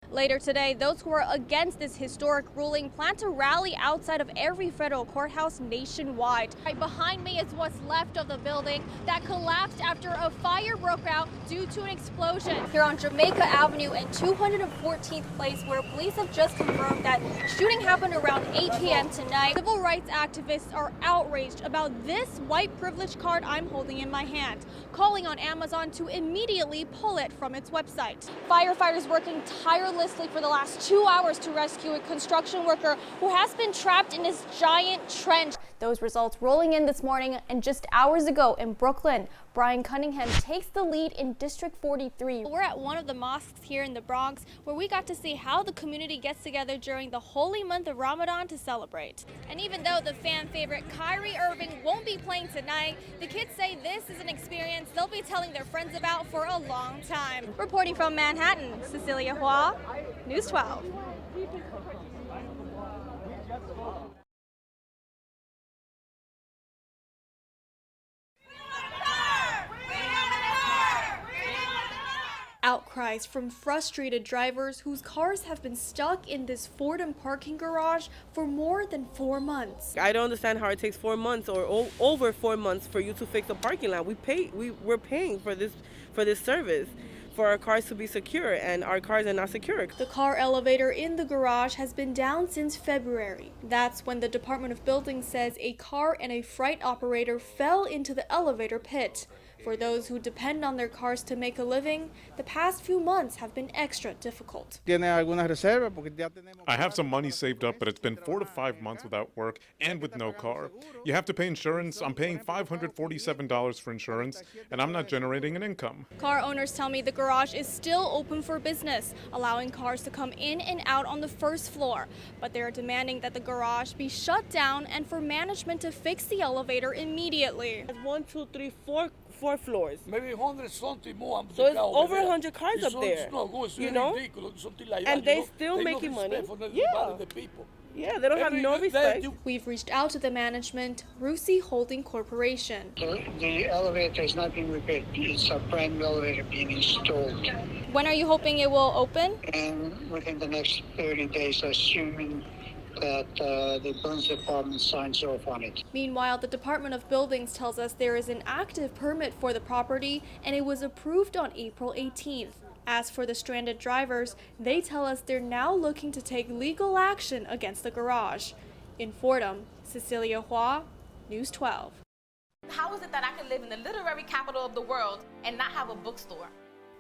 Later today, those who are against this historic ruling plan to rally outside of every federal courthouse nationwide. Right behind me is what's left of the building that collapsed after a fire broke out due to an explosion. Here on Jamaica Avenue and 214th Place, where police have just confirmed that shooting happened around 8 p.m. tonight. Civil rights activists are outraged about this white privilege card I'm holding in my hand, calling on Amazon to immediately pull it from its website. Firefighters working tirelessly for the last 2 hours to rescue a construction worker who has been trapped in this giant trench. Those results rolling in this morning, and just hours ago in Brooklyn, Brian Cunningham takes the lead in District 43. We're at one of the mosques here in the Bronx where we got to see how the community gets together during the holy month of Ramadan to celebrate. And even though the fan favorite Kyrie Irving won't be playing tonight, the kids say this is an experience they'll be telling their friends about for a long time. Reporting from Manhattan, Cecilia Hua, News 12. Outcries from frustrated drivers whose cars have been stuck in this Fordham parking garage for more than 4 months. I don't understand how it takes 4 months or over 4 months for you to fix a parking lot. We're paying for this service, for our cars to be secure, and our cars are not secure. The car elevator in the garage has been down since February. That's when the Department of Buildings says a car and a freight operator fell into the elevator pit. For those who depend on their cars to make a living, the past few months have been extra difficult. I have some money saved up, but it's been 4 to 5 months without work and with no car. You have to pay insurance. I'm paying $547 for insurance, and I'm not generating an income. Car owners tell me the garage is still open for business, allowing cars to come in and out on the first floor. But they're demanding that the garage be shut down and for management to fix the elevator immediately. 1, 2, 3, 4 floors. Maybe 100 something more. So it's over 100 cars up there. You know? And they still making money. Yeah, they don't have no respect. We've reached out to the management, Rusi Holding Corporation. The elevator is not being repaired. It's a brand new elevator being installed. When are you hoping it will open? And within the next 30 days, assuming that the buildings department signs off on it. Meanwhile, the Department of Buildings tells us there is an active permit for the property and it was approved on April 18th. As for the stranded drivers, they tell us they're now looking to take legal action against the garage. In Fordham, Cecilia Hua, News 12. How is it that I can live in the literary capital of the world and not have a bookstore?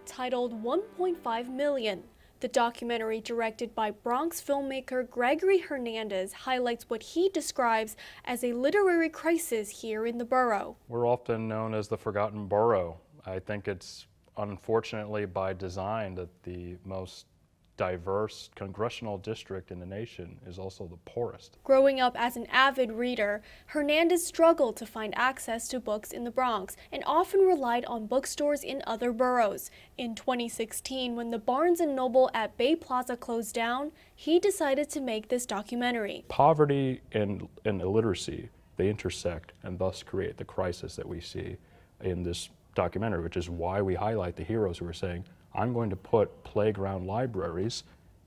Titled 1.5 Million. The documentary, directed by Bronx filmmaker Gregory Hernandez, highlights what he describes as a literary crisis here in the borough. We're often known as the forgotten borough. I think it's unfortunately by design that the most diverse congressional district in the nation is also the poorest. Growing up as an avid reader, Hernandez struggled to find access to books in the Bronx and often relied on bookstores in other boroughs. In 2016, when the Barnes & Noble at Bay Plaza closed down, he decided to make this documentary. Poverty and illiteracy, they intersect and thus create the crisis that we see in this documentary, which is why we highlight the heroes who are saying, I'm going to put playground libraries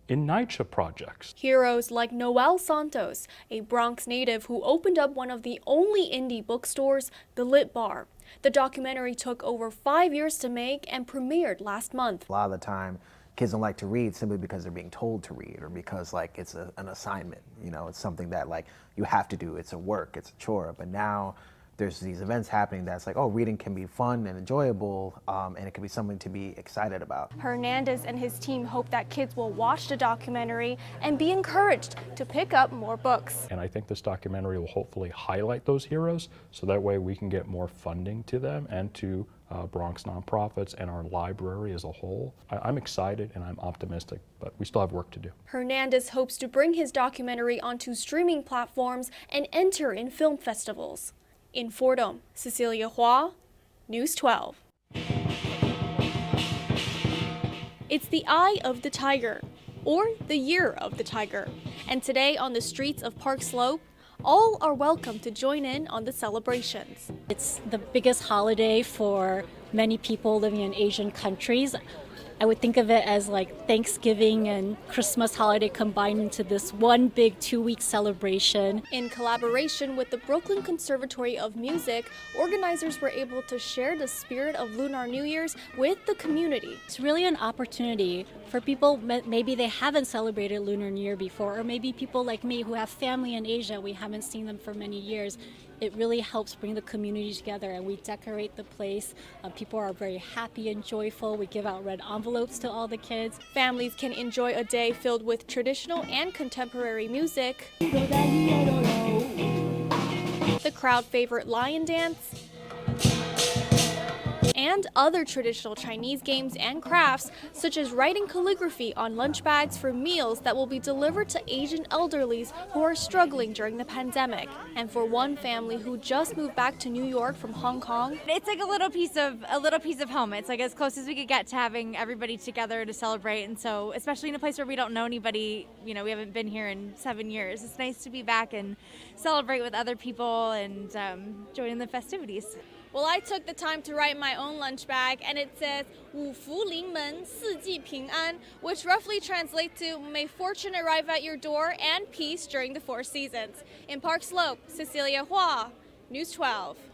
in NYCHA projects. Heroes like Noel Santos, a Bronx native who opened up one of the only indie bookstores, the Lit Bar. The documentary took over 5 years to make and premiered last month. A lot of the time, kids don't like to read simply because they're being told to read or because it's an assignment. You know, it's something that you have to do. It's a work, it's a chore. But now there's these events happening that's like, oh, reading can be fun and enjoyable, and it can be something to be excited about. Hernandez and his team hope that kids will watch the documentary and be encouraged to pick up more books. And I think this documentary will hopefully highlight those heroes so that way we can get more funding to them and to Bronx nonprofits and our library as a whole. I'm excited and I'm optimistic, but we still have work to do. Hernandez hopes to bring his documentary onto streaming platforms and enter in film festivals. In Fordham, Cecilia Hua, News 12. It's the Eye of the Tiger, or the Year of the Tiger. And today on the streets of Park Slope, all are welcome to join in on the celebrations. It's the biggest holiday for many people living in Asian countries. I would think of it as like Thanksgiving and Christmas holiday combined into this one big 2-week celebration. In collaboration with the Brooklyn Conservatory of Music, organizers were able to share the spirit of Lunar New Year's with the community. It's really an opportunity for people, maybe they haven't celebrated Lunar New Year before, or maybe people like me who have family in Asia, we haven't seen them for many years. It really helps bring the community together, and we decorate the place. People are very happy and joyful. We give out red envelopes to all the kids. Families can enjoy a day filled with traditional and contemporary music, the crowd favorite lion dance, and other traditional Chinese games and crafts, such as writing calligraphy on lunch bags for meals that will be delivered to Asian elderlies who are struggling during the pandemic. And for one family who just moved back to New York from Hong Kong, it's like a little piece of home. It's like as close as we could get to having everybody together to celebrate. And so, especially in a place where we don't know anybody, we haven't been here in 7 years. It's nice to be back and celebrate with other people and join in the festivities. Well, I took the time to write my own lunch bag, and it says 五福临门,四季平安, which roughly translates to may fortune arrive at your door and peace during the 4 seasons. In Park Slope, Cecilia Hua, News 12.